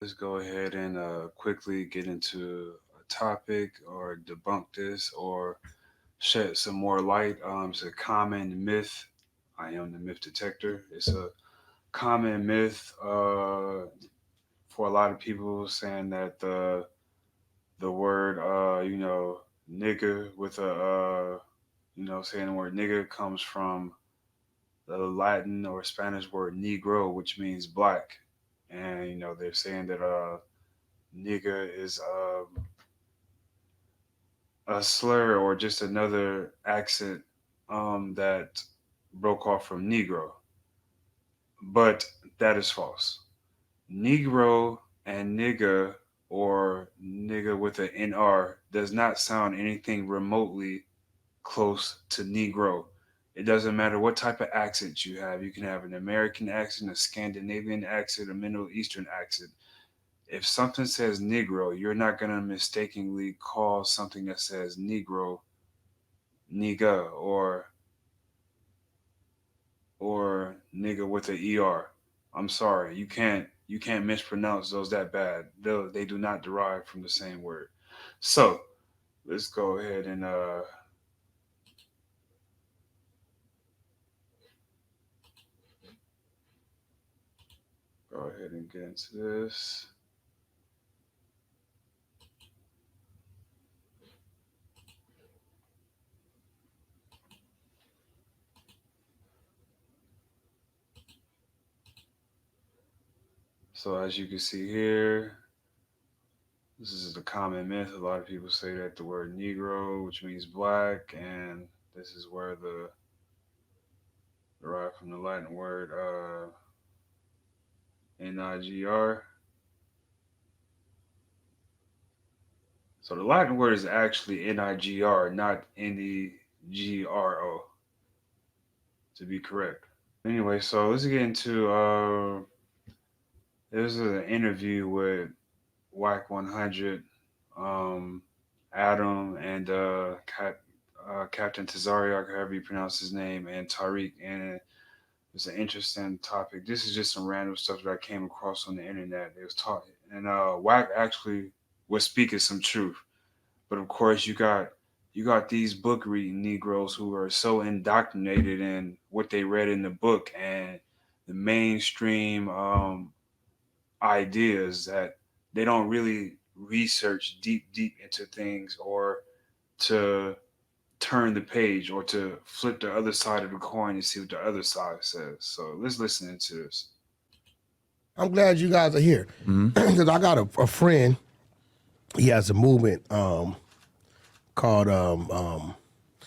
Let's go ahead and quickly get into a topic or debunk this or shed some more light. It's a common myth. I am the myth detector. It's a common myth for a lot of people saying that the word nigga with a saying the word nigga comes from the Latin or Spanish word negro, which means black. And they're saying that nigga is a slur or just another accent that broke off from Negro. But that is false. Negro and nigga or nigga with an NR does not sound anything remotely close to Negro. It doesn't matter what type of accent you have. You can have an American accent, a Scandinavian accent, a Middle Eastern accent. If something says Negro, you're not going to mistakenly call something that says Negro nigga or nigga with an er. I'm sorry, you can't mispronounce those that bad. They do not derive from the same word. So let's go ahead and go ahead and get into this. So as you can see here, this is the common myth. A lot of people say that the word Negro, which means black, and this is where the derived from the Latin word nigr. So the Latin word is actually nigr, not negro, to be correct. Anyway, so let's get into this is an interview with Whack 100, um, Adam, and Captain Tazariak, however you pronounce his name, and Tariq. And it's an interesting topic. This is just some random stuff that I came across on the internet. It was talking, and Whack actually was speaking some truth. But of course, you got these book reading Negroes who are so indoctrinated in what they read in the book and the mainstream ideas that they don't really research deep into things or to turn the page or to flip the other side of the coin and see what the other side says. So let's listen into this. I'm glad you guys are here because I got a friend. He has a movement called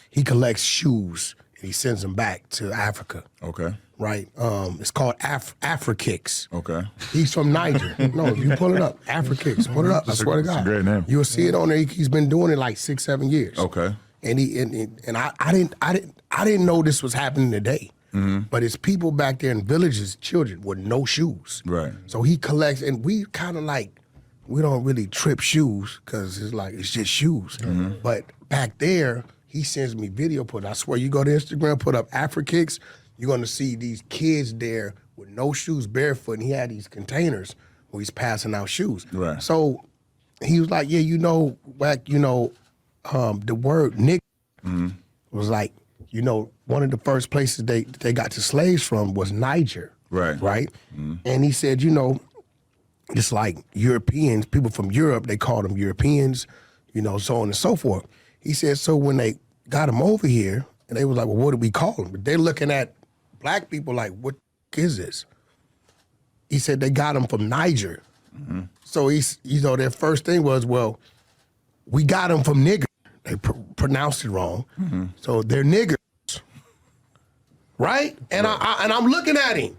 he collects shoes and he sends them back to Africa. Okay. Right. It's called Afrikicks. Okay. He's from Niger. No, if you pull it up, Afrikicks. Pull it up. I swear to God. It's a great name. You'll see it on there. He's been doing it like 6-7 years. Okay. And I didn't know this was happening today. But it's people back there in villages, children with no shoes. Right. So he collects, and we kind of like, we don't really trip shoes because it's like, it's just shoes. But back there, he sends me video put. I swear, you go to Instagram, put up Afrikicks, you're gonna see these kids there with no shoes, barefoot, and he had these containers where he's passing out shoes. Right. So he was like, yeah, Whack, the word nigga was like, one of the first places they got the slaves from was Niger. Right. Right? And he said, it's like Europeans, people from Europe, they called them Europeans, so on and so forth. He said, so when they got them over here, and they was like, well, what do we call them? But they're looking at black people like, what is this? He said they got them from Niger. So their first thing was, well, we got them from nigger. They pronounced it wrong. So they're niggers, right? And I'm looking at him.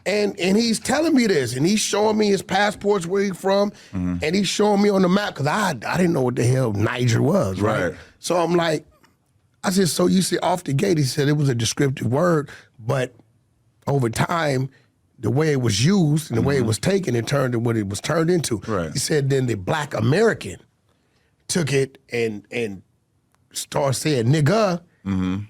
And he's telling me this, and he's showing me his passports where he's from, and he's showing me on the map, because I didn't know what the hell Niger was, right? So I'm like, I said, so you see, off the gate, he said it was a descriptive word, but over time, the way it was used and the way it was taken, it turned into what it was turned into. Right. He said then the black American took it and started saying nigga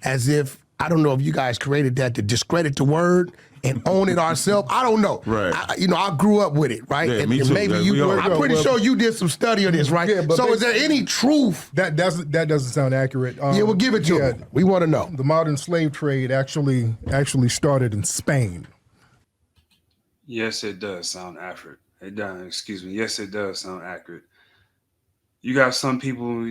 as if, I don't know if you guys created that to discredit the word and own it ourselves. I don't know. Right. I grew up with it, right? Yeah, and, me and too. maybe Yeah, you we all were. I'm do. pretty sure you did some study on this, right? Yeah, but so is there any truth? That doesn't sound accurate. Yeah, we'll give it to me. We want to know. The modern slave trade actually started in Spain. Yes, it does sound accurate. It does. Excuse me. Yes, it does sound accurate. You got some people,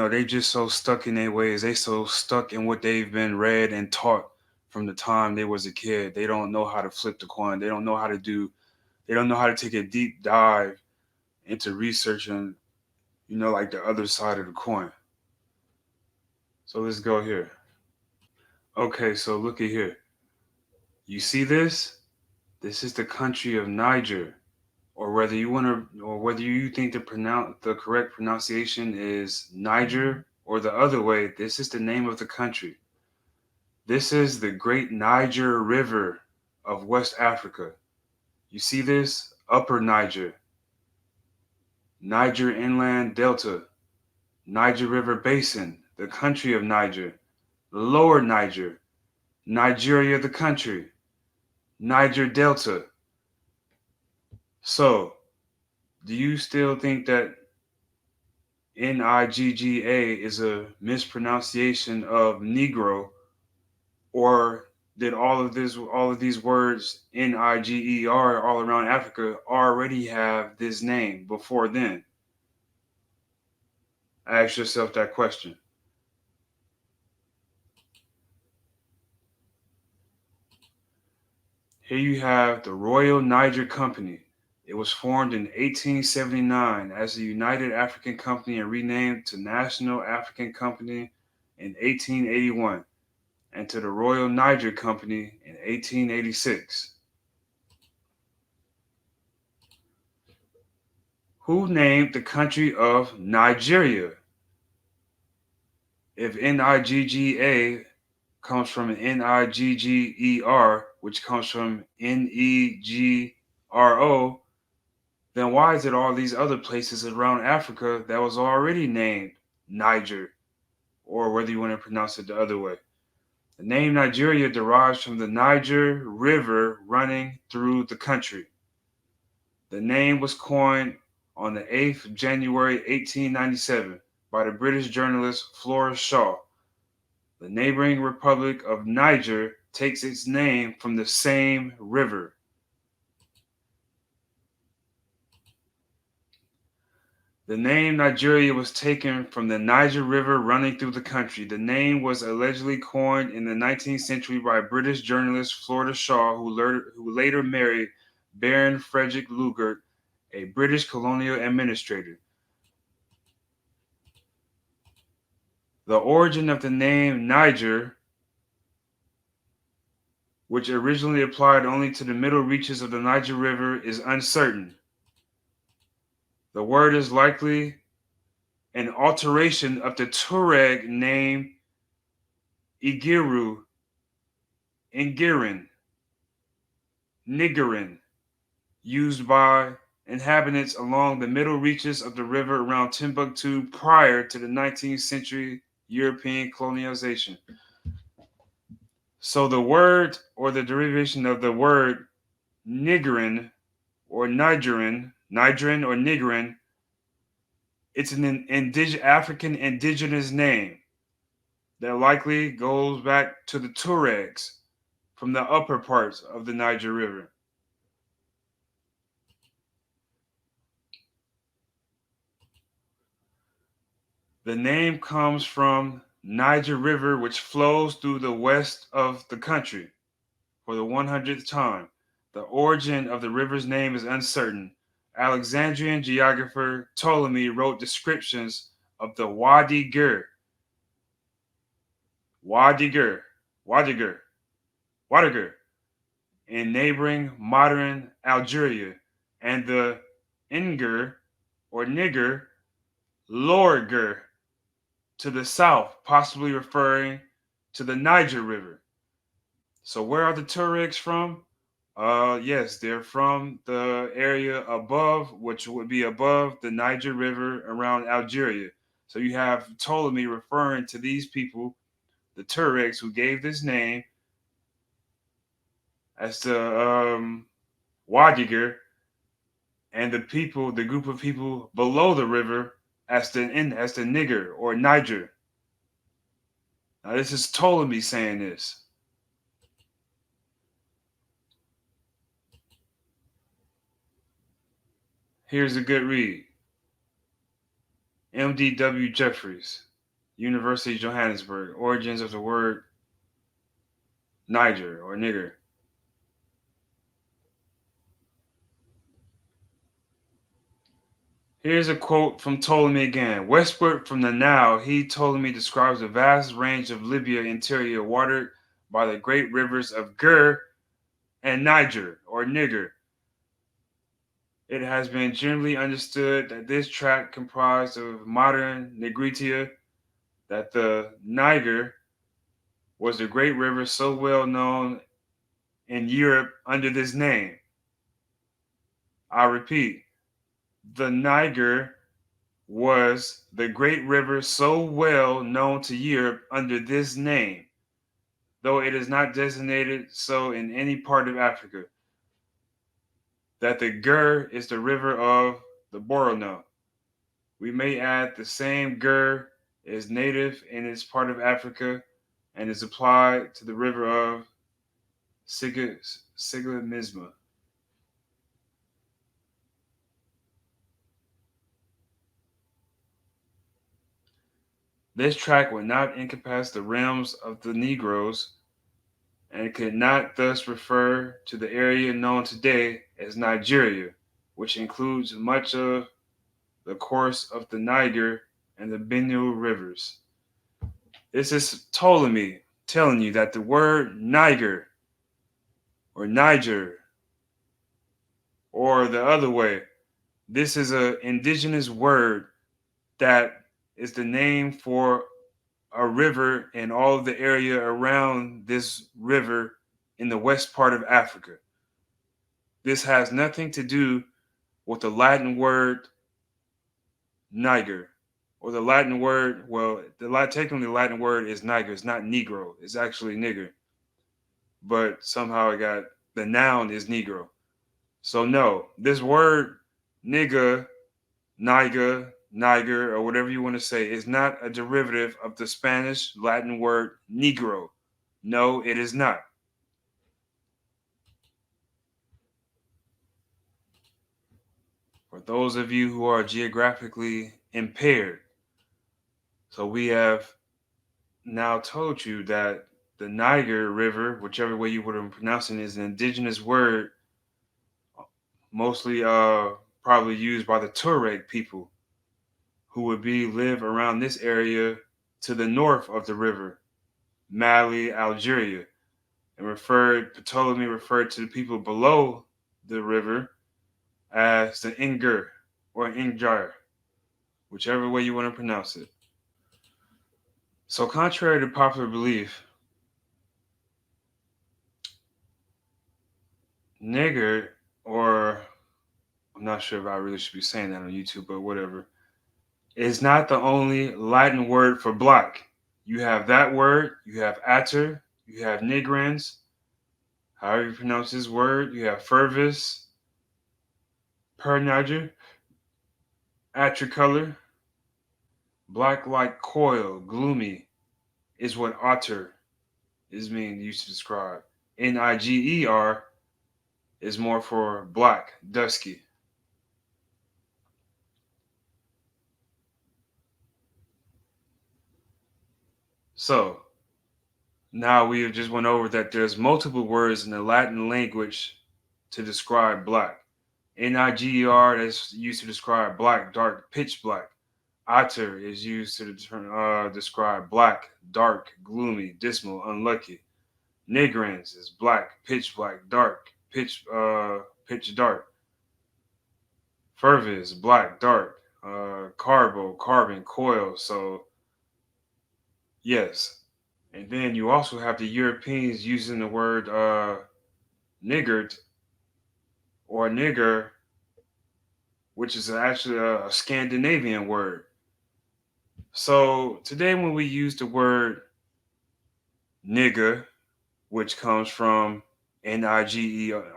they just so stuck in their ways. They so stuck in what they've been read and taught from the time they was a kid. They don't know how to flip the coin. They don't know how to they don't know how to take a deep dive into researching, like the other side of the coin. So let's go here. Okay, so look at here. You see this? This is the country of Niger. Or whether you think the correct pronunciation is Niger or the other way, this is the name of the country. This is the Great Niger River of West Africa. You see this? Upper Niger, Niger Inland Delta, Niger River Basin, the country of Niger, Lower Niger, Nigeria the country, Niger Delta. So, do you still think that Nigga is a mispronunciation of Negro, or did all of these words Niger all around Africa already have this name before then? Ask yourself that question. Here you have the Royal Niger Company. It was formed in 1879 as the United African Company and renamed to National African Company in 1881 and to the Royal Niger Company in 1886. Who named the country of Nigeria? If Nigga comes from Nigger, which comes from Negro, then why is it all these other places around Africa that was already named Niger, or whether you want to pronounce it the other way? The name Nigeria derives from the Niger River running through the country. The name was coined on the 8th of January 1897 by the British journalist Flora Shaw. The neighboring Republic of Niger takes its name from the same river. The name Nigeria was taken from the Niger River running through the country. The name was allegedly coined in the 19th century by British journalist Flora Shaw, who later married Baron Frederick Lugard, a British colonial administrator. The origin of the name Niger, which originally applied only to the middle reaches of the Niger River, is uncertain. The word is likely an alteration of the Tuareg name Igiru, Ingirin, Nigerin, used by inhabitants along the middle reaches of the river around Timbuktu prior to the 19th century European colonization. So the word or the derivation of the word Nigerin or Nigerin or Nigerin, it's an African indigenous name that likely goes back to the Tuaregs from the upper parts of the Niger River. The name comes from Niger River, which flows through the west of the country. For the 100th time, the origin of the river's name is uncertain. Alexandrian geographer Ptolemy wrote descriptions of the Wadi Gur, Wadi Gur, Wadi Gur, Wadi Gur, in neighboring modern Algeria, and the Ngur or Niger, Lower Gur, to the south, possibly referring to the Niger River. So where are the Tuaregs from? Yes, they're from the area above, which would be above the Niger River around Algeria. So you have Ptolemy referring to these people, the Tuaregs, who gave this name as the Wadiger, and the people, the group of people below the river, as the nigger or Niger. Now this is Ptolemy saying this. Here's a good read. MDW Jeffries, University of Johannesburg, Origins of the Word Niger or nigger. Here's a quote from Ptolemy again. Westward from the Nile, he Ptolemy describes a vast range of Libya interior watered by the great rivers of Gur and Niger or Niger. It has been generally understood that this tract comprised of modern Negritia, that the Niger was the great river so well known in Europe under this name. I repeat, the Niger was the great river so well known to Europe under this name, though it is not designated so in any part of Africa, that the Gur is the river of the Borno. We may add the same Gur is native in its part of Africa and is applied to the river of Sigamisma. This tract would not encompass the realms of the Negroes and could not thus refer to the area known today as Nigeria, which includes much of the course of the Niger and the Benue rivers. This is Ptolemy telling you that the word Niger or Niger or the other way, this is an indigenous word that is the name for a river and all of the area around this river in the west part of Africa. This has nothing to do with the Latin word Niger or the Latin word. Well, technically the Latin word is Niger. It's not Negro. It's actually nigger. But somehow it got the noun is Negro. So no, this word nigga, Niger, Niger, or whatever you want to say, is not a derivative of the Spanish Latin word Negro. No, it is not. For those of you who are geographically impaired, so we have now told you that the Niger River, whichever way you would have pronounced it, is an indigenous word, mostly probably used by the Tuareg people, who would be live around this area to the north of the river, Mali, Algeria, and Ptolemy referred to the people below the river as the Inger or Ingjar, whichever way you want to pronounce it. So, contrary to popular belief, nigger, or I'm not sure if I really should be saying that on YouTube, but whatever, is not the only Latin word for black. You have that word, you have atter, you have nigrans, however you pronounce this word, you have fervis, per niger, atricolor, black like coil, gloomy, is what otter is being used to describe. Niger is more for black, dusky. So now we have just went over that there's multiple words in the Latin language to describe black. Niger is used to describe black, dark, pitch black. Otter is used to describe black, dark, gloomy, dismal, unlucky. Nigrans is black, pitch dark. Fervis, black, dark. Carbo, carbon, coil. So yes. And then you also have the Europeans using the word niggard or nigger, which is actually a Scandinavian word. So today, when we use the word nigger, which comes from Niger.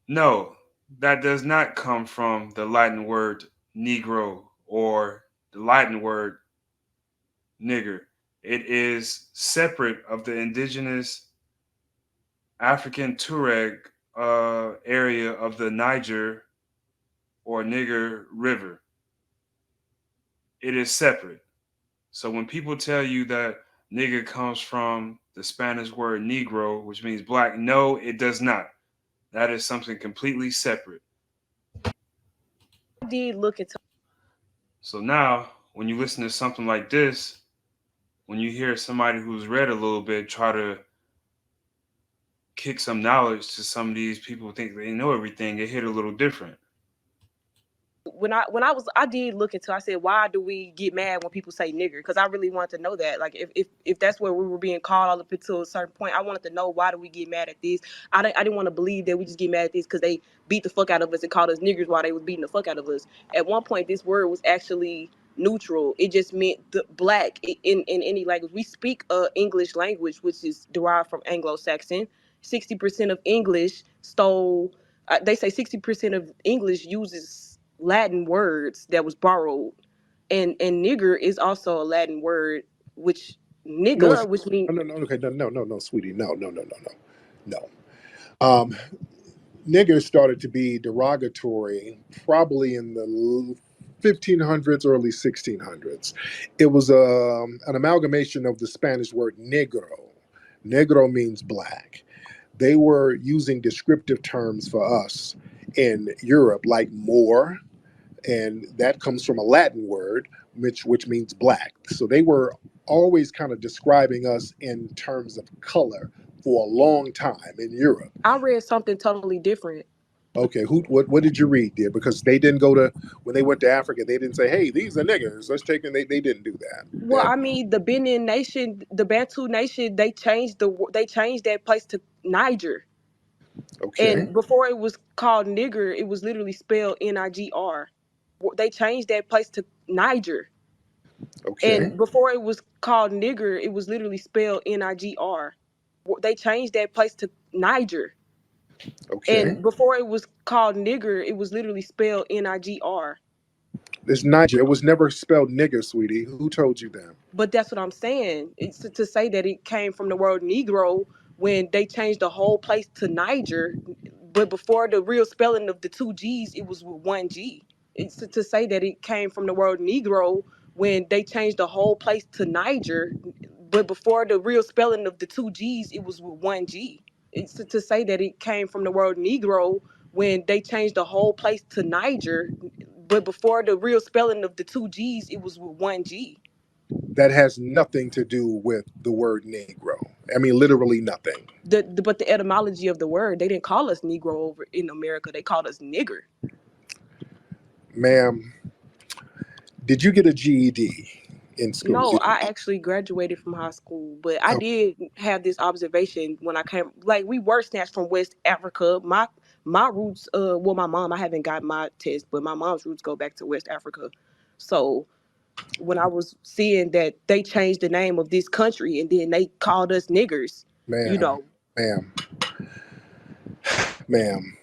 No, that does not come from the Latin word Negro or the Latin word nigger. It is separate of the indigenous African Tuareg area of the Niger or Niger River. It is separate. So when people tell you that nigger comes from the Spanish word negro, which means black, no, it does not. That is something completely separate. I did look into. So now, when you listen to something like this, when you hear somebody who's read a little bit try to kick some knowledge to some of these people who think they know everything, it hit a little different. I did look into. I said, why do we get mad when people say nigger? Because I really wanted to know that. Like, if that's where we were being called all up until a certain point, I wanted to know, why do we get mad at this? I didn't want to believe that we just get mad at this because they beat the fuck out of us and called us niggers while they was beating the fuck out of us. At one point, this word was actually neutral. It just meant the black in any language. We speak English language, which is derived from Anglo-Saxon. 60% of English stole. They say 60% of English uses Latin words that was borrowed, and nigger is also a Latin word, which No, it's nigga, which means. no, no, no, okay, no, sweetie, no. Um, Nigger started to be derogatory probably in the 1500s, early 1600s. It was an amalgamation of the Spanish word negro. Negro means black. They were using descriptive terms for us in Europe, like Moor, and that comes from a Latin word, which means black. So they were always kind of describing us in terms of color for a long time in Europe. I read something totally different. Okay, what did you read, dear? Because they didn't go to when they went to Africa, they didn't say, "Hey, these are niggers. Let's take them." They didn't do that. Well, I mean, the Benin nation, the Bantu nation, they changed that place to Niger, Okay, and before it was called nigger, it was literally spelled Nigr. They changed that place to Niger, okay, and before it was called nigger, it was literally spelled Nigr. They changed that place to Niger, okay. and before it was called nigger, it was literally spelled Nigr. This Niger, it was never spelled nigger, sweetie. Who told you that? But that's what I'm saying. It's to say that it came from the word Negro when they changed the whole place to Niger. But before the real spelling of the two G's, it was with one G. It's to say that it came from the word Negro when they changed the whole place to Niger. But before the real spelling of the two G's, it was with one G. It's to say that it came from the word Negro when they changed the whole place to Niger. But before the real spelling of the two G's, it was with one G. That has nothing to do with the word Negro. I mean, literally nothing. But the etymology of the word, they didn't call us Negro over in America. They called us nigger. Ma'am, did you get a GED in school? No, I actually graduated from high school, but I Oh, did have this observation when I came. Like, we were snatched from West Africa. My roots, well, my mom, I haven't got my test, but my mom's roots go back to West Africa. So when I was seeing that they changed the name of this country and then they called us niggers, you ma'am, know, ma'am, ma'am.